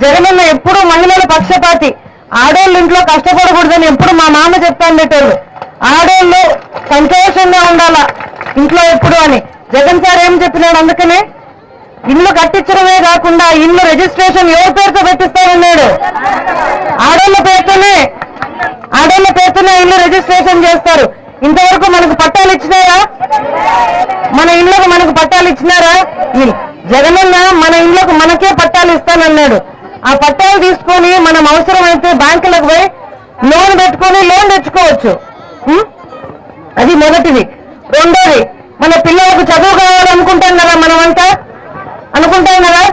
జగనన్న ఎప్పుడు మహిళల పక్షపాతి, ఆడోళ్ళు ఇంట్లో కష్టపడకూడదని ఎప్పుడు మా మామ చెప్తాను పెట్టారు. ఆడోళ్ళు సంతోషంగా ఉండాలా ఇంట్లో ఎప్పుడు అని జగన్ సార్ ఏం చెప్పినాడు. అందుకనే ఇల్లు కట్టించడమే కాకుండా ఇల్లు రిజిస్ట్రేషన్ ఎవరి పేరుతో పెట్టిస్తామన్నాడు. ఆడోళ్ళ పేరుతోనే ఇల్లు రిజిస్ట్రేషన్ చేస్తారు. ఇంతవరకు మనకు పట్టాలు ఇచ్చినారా? మన ఇళ్లకు మనకు పట్టాలు ఇచ్చినారా? జగనన్న మన ఇళ్లకు మనకే పట్టాలు ఇస్తానన్నాడు. ఆ పట్టాలు తీసుకొని మనం అవసరమైతే బ్యాంకులకు పోయి లోన్ పెట్టుకొని లోన్ తెచ్చుకోవచ్చు. అది మొదటిది. రెండోది, మన పిల్లలకు చదువు కావాలనుకుంటాం కదా, మనమంతా అనుకుంటాం కదా.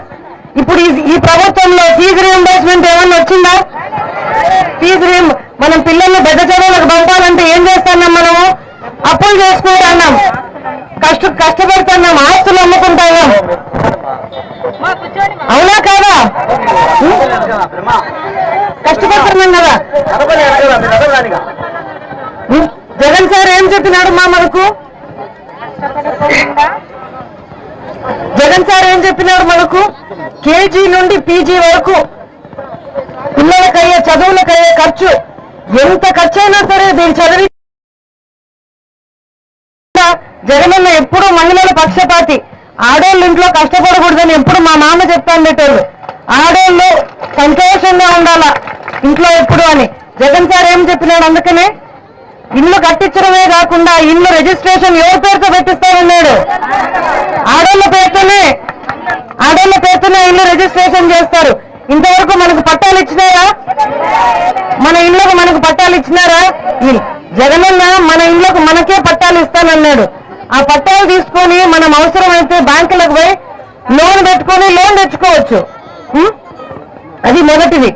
ఇప్పుడు ఈ ప్రభుత్వంలో ఫీజు రీయింబర్స్మెంట్ ఏమన్నా వచ్చిందా? మనం పిల్లల్ని పెద్ద చదువులకు పంపాలంటే ఏం చేస్తున్నాం? మనము అప్పులు చేసుకుంటున్నాం, కష్టపడుతున్నాం, ఆస్తులు అమ్ముకుంటున్నాం. అవునా కాదా? కష్టపడుతున్నాం కదా. జగన్ సార్ ఏం చెప్పినాడు మనకు? కేజీ నుండి పీజీ వరకు పిల్లలకయ్యే చదువులకయ్యే ఖర్చు ఎంత ఖర్చు అయినా సరే దీన్ని చదివి జగనన్న ఎప్పుడు మహిళల పక్షపాతి, ఆడోళ్ళు ఇంట్లో కష్టపడకూడదని ఎప్పుడు మా మామ చెప్తాను పెట్టారు. ఆడోళ్ళు సంతోషంగా ఉండాలా ఇంట్లో ఎప్పుడు అని జగన్ సార్ ఏం చెప్పినాడు. అందుకనే ఇల్లు కట్టించడమే కాకుండా ఇల్లు రిజిస్ట్రేషన్ ఎవరి పేరుతో పెట్టిస్తామన్నాడు. ఆడోళ్ళ పేరుతోనే ఇల్లు రిజిస్ట్రేషన్ చేస్తారు. ఇంతవరకు మనకు పట్టాలు ఇచ్చినారా? మన ఇళ్లకు మనకు పట్టాలు ఇచ్చినారా? జగనన్న మన ఇళ్లకు మనకే పట్టాలు ఇస్తానన్నాడు. ఆ పట్టాలు తీసుకొని మనం అవసరమైతే బ్యాంకులకు పోయి లోన్ పెట్టుకొని లోన్ తెచ్చుకోవచ్చు. అది మొదటిది.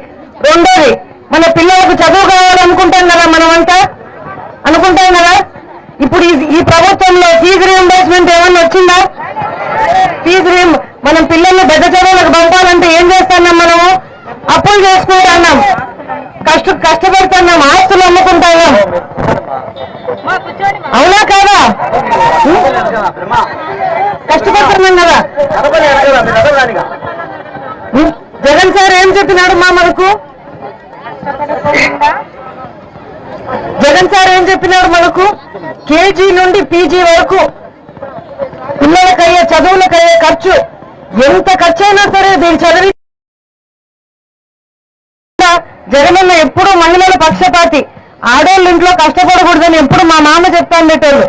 రెండోది, మన పిల్లలకు చదువు కావాలనుకుంటాం కదా, మనమంతా అనుకుంటాం కదా. ఇప్పుడు ఈ ప్రభుత్వంలో ఫీజు రీయింబర్స్మెంట్ ఏమన్నా వచ్చిందా? మనం పిల్లల్ని పెద్ద చదువులకు పంపాలంటే ఏం చేస్తున్నాం? మనము అప్పులు చేసుకుంటున్నాం, కష్టపడుతున్నాం, ఆస్తులు అమ్ముకుంటున్నాం. అవునా కాదా? కష్టపడుతున్నాం కదా. జగన్ సార్ ఏం చెప్పినాడు మనకు? కేజీ నుండి పీజీ వరకు పిల్లలకయ్యే చదువులకయ్యే ఖర్చు ఎంత ఖర్చు అయినా సరే దీన్ని చదివి జగనన్న ఎప్పుడు మహిళల పక్షపాతి, ఆడోళ్ళు ఇంట్లో కష్టపడకూడదని ఎప్పుడు మా మామ చెప్తాను పెట్టారు.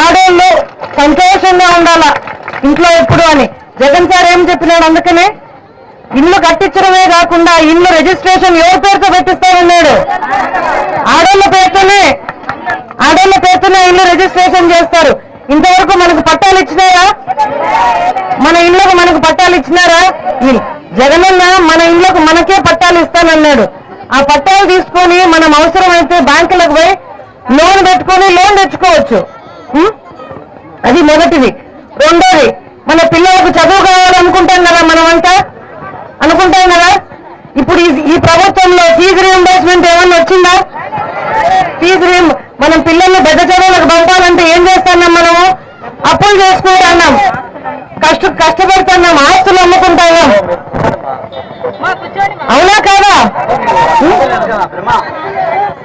ఆడోళ్ళు సంతోషంగా ఉండాలా ఇంట్లో ఎప్పుడు అని జగన్ సార్ ఏం చెప్పినాడు. అందుకనే ఇల్లు కట్టించడమే కాకుండా ఇల్లు రిజిస్ట్రేషన్ ఎవరి పేరుతో పెట్టిస్తామన్నాడు. ఆడోళ్ళ పేరుతోనే ఇల్లు రిజిస్ట్రేషన్ చేస్తారు. ఇంతవరకు మనకు పట్టాలు ఇచ్చినారా? మన ఇళ్లకు మనకు పట్టాలు ఇచ్చినారా? జగనన్న మన ఇళ్లకు మనకే పట్టాలు ఇస్తానన్నాడు. ఆ పట్టాలు తీసుకొని మనం అవసరమైతే బ్యాంకులకు పోయి లోన్ పెట్టుకొని లోన్ తెచ్చుకోవచ్చు. అది మొదటిది. రెండోది, మన పిల్లలకు చదువు కావాలనుకుంటాం కదా, మనమంతా అనుకుంటాం కదా. ఇప్పుడు ఈ ప్రభుత్వంలో ఫీజు రీయింబర్స్మెంట్ ఏమన్నా వచ్చిందా? మనం పిల్లల్ని పెద్ద చదువులకు పంపాలంటే ఏం చేస్తున్నాం? మనము అప్పులు చేసుకుంటున్నాం, కష్టపడుతున్నాం, ఆస్తులు అమ్ముకుంటున్నాం. అవునా కాదా?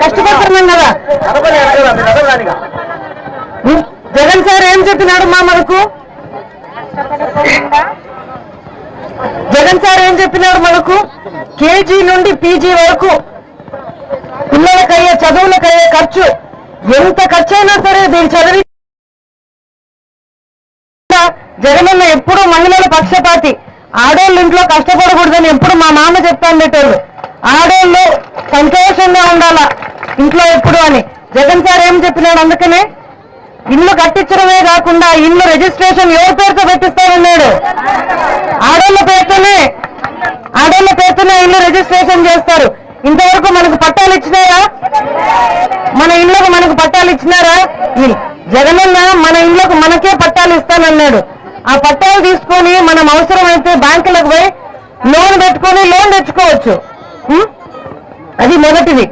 కష్టపడుతున్నాం కదా. జగన్ సార్ ఏం చెప్పినాడు మనకు? కేజీ నుండి పీజీ వరకు పిల్లలకయ్యే చదువులకయ్యే ఖర్చు ఎంత ఖర్చు అయినా సరే దీన్ని చదివి జగనన్న ఎప్పుడు మహిళల పక్షపాతి, ఆడోళ్ళు ఇంట్లో కష్టపడకూడదని ఎప్పుడు మా మామ చెప్తాను పెట్టారు. ఆడోళ్ళు సంతోషంగా ఉండాలా ఇంట్లో ఎప్పుడు అని జగన్ సార్ ఏం చెప్పినాడు. అందుకనే ఇల్లు కట్టించడమే కాకుండా ఇల్లు రిజిస్ట్రేషన్ ఎవరి పేరుతో పెట్టిస్తామన్నాడు. ఆడోళ్ళ పేరుతోనే ఇల్లు రిజిస్ట్రేషన్ చేస్తారు. ఇంతవరకు మనకు పట్టాలు ఇచ్చినారా? మన ఇళ్లకు మనకు పట్టాలు ఇచ్చినారా? జగనన్న మన ఇళ్లకు మనకే పట్టాలు ఇస్తానన్నాడు. ఆ పట్టాలు తీసుకొని మనం అవసరమైతే బ్యాంకులకు పోయి లోన్ పెట్టుకొని లోన్ తెచ్చుకోవచ్చు. అది మొదటిది.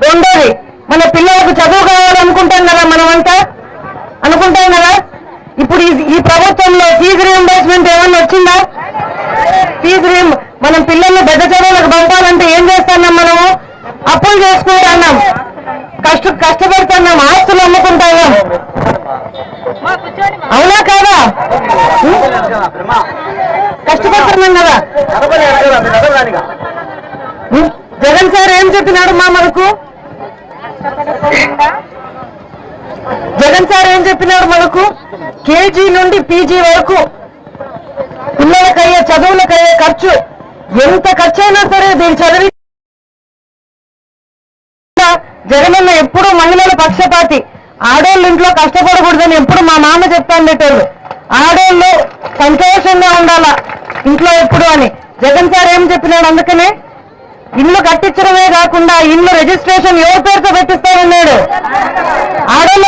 రెండోది, మన పిల్లలకు చదువు కావాలనుకుంటాం కదా, మనమంతా అనుకుంటాం కదా. ఇప్పుడు ఈ ప్రభుత్వంలో ఫీజు రీయింబర్స్మెంట్ ఏమన్నా వచ్చిందా? మనం పిల్లల్ని పెద్ద చదువులకు పంపాలంటే ఏం చేస్తున్నాం మనము? అప్పులు చేసుకుంటున్నాం, కష్టపడుతున్నాం, ఆస్తులు అమ్ముకుంటున్నాం. అవునా కాదా? కష్టపడుతున్నాం కదా. జగన్ సార్ ఏం చెప్పినాడు మనకు? జగన్ సార్ ఏం చెప్పినాడు మనకు? కేజీ నుండి పీజీ వరకు పిల్లలకయ్యే చదువులకయ్యే ఖర్చు ఎంత ఖర్చు అయినా సరే దీన్ని చదివి జగనన్న ఎప్పుడు మహిళల పక్షపాతి. ఆడోళ్ళు ఇంట్లో కష్టపడకూడదని ఎప్పుడు మా మామ చెప్తాండేటోళ్ళు. ఆడోళ్ళు సంతోషంగా ఉండాలా ఇంట్లో ఎప్పుడు అని జగన్ సార్ ఏం చెప్పినాడు? అందుకనే ఇల్లు కట్టించడమే కాకుండా ఇల్లు రిజిస్ట్రేషన్ ఎవరి పేరుతో పెట్టిస్తారన్నాడు? ఆడోళ్ళ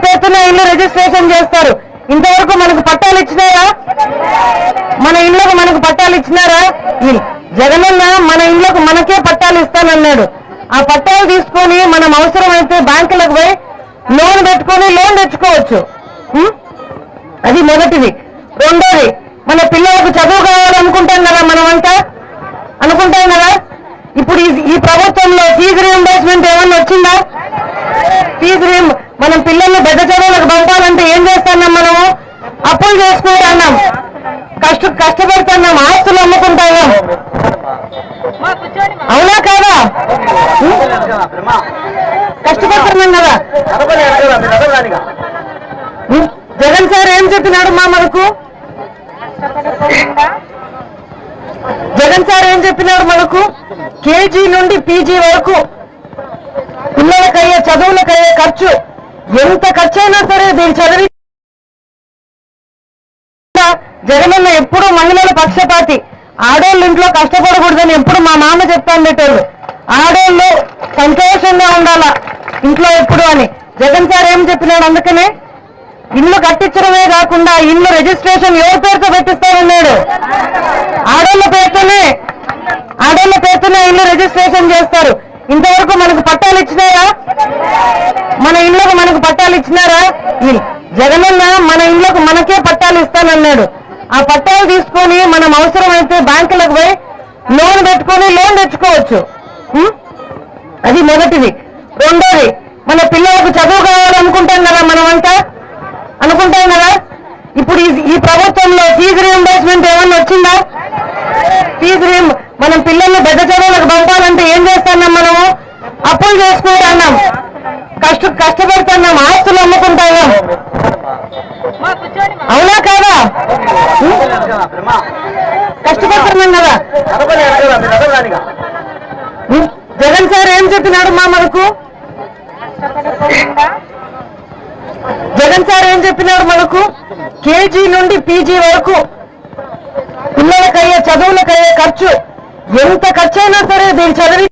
పేరుతోనే ఇల్లు రిజిస్ట్రేషన్ చేస్తారు. ఇంతవరకు మనకు పట్టాలు ఇచ్చినారా? మన ఇళ్లకు మనకు పట్టాలు ఇచ్చినారా? జగనన్న మన ఇళ్లకు మనకే పట్టాలు ఇస్తానన్నాడు. ఆ పట్టాలు తీసుకొని మనం అవసరమైతే బ్యాంకులకు పోయి లోన్ పెట్టుకొని లోన్ తెచ్చుకోవచ్చు. అది మొదటిది. రెండోది, మన పిల్లలకు చదువు కావాలనుకుంటాం కదా, మనమంతా అనుకుంటాం కదా. ఇప్పుడు ఈ ప్రభుత్వంలో ఫీజు రీయింబర్స్మెంట్ ఏమన్నా వచ్చిందా? మనం పిల్లల్ని పెద్ద చదువులకు పంపాలంటే ఏం చేస్తున్నాం మనము? అప్పులు చేసుకుంటున్నాం, కష్టపడుతున్నాం, ఆస్తులు అమ్ముకుంటున్నాం. అవునా కాదా? కష్టపడుతున్నాం కదా. జగన్ సార్ ఏం చెప్పినాడు మనకు? జగన్ సార్ ఏం చెప్పినాడు మనకు? కేజీ నుండి పీజీ వరకు పిల్లలకయ్యే చదువులకయ్యే ఖర్చు ఎంత ఖర్చు అయినా సరే దీన్ని చదివి జగనన్న ఎప్పుడు మహిళల పక్షపాతి. ఆడోళ్ళు ఇంట్లో కష్టపడకూడదని ఎప్పుడు మా మామ చెప్తాండేటోళ్ళు. ఆడోళ్ళు సంతోషంగా ఉండాలా ఇంట్లో ఎప్పుడు అని జగన్ సార్ ఏం చెప్పినాడు? అందుకనే ఇల్లు కట్టించడమే కాకుండా ఇల్లు రిజిస్ట్రేషన్ ఎవరి పేరుతో పెట్టిస్తారన్నాడు? ఆడోళ్ళ పేరుతోనే ఇల్లు రిజిస్ట్రేషన్ చేస్తారు. ఇంతవరకు మనకు పట్టాలు ఇచ్చినారా? మన ఇళ్లకు మనకు పట్టాలు ఇచ్చినారా? జగనన్న మన ఇళ్లకు మనకే పట్టాలు ఇస్తానన్నాడు. ఆ పట్టాలు తీసుకొని మనం అవసరమైతే బ్యాంకులకు పోయి లోన్ పెట్టుకొని లోన్ తెచ్చుకోవచ్చు. అది మొదటిది. రెండోది, మన పిల్లలకు చదువు కావాలనుకుంటాం కదా, మనమంతా అనుకుంటాం కదా. ఇప్పుడు ఈ ప్రభుత్వంలో ఫీజు రీయింబర్స్మెంట్ ఏమన్నా వచ్చిందా? మనం పిల్లల్ని పెద్ద చదువులకు పంపాలంటే ఏం చేస్తున్నాం మనము? అప్పులు చేసుకుంటున్నాం, కష్టపడుతున్నాం, ఆస్తులు అమ్ముకుంటున్నాం. అవునా కాదా? కష్టపడుతున్నాం కదా. జగన్ సార్ ఏం చెప్పినాడు మనకు? జగన్ సార్ ఏం చెప్పినాడు మనకు? కేజీ నుండి పీజీ వరకు పిల్లలకయ్యే చదువులకయ్యే ఖర్చు ఎంత ఖర్చు అయినా సరే దీన్ని చదివి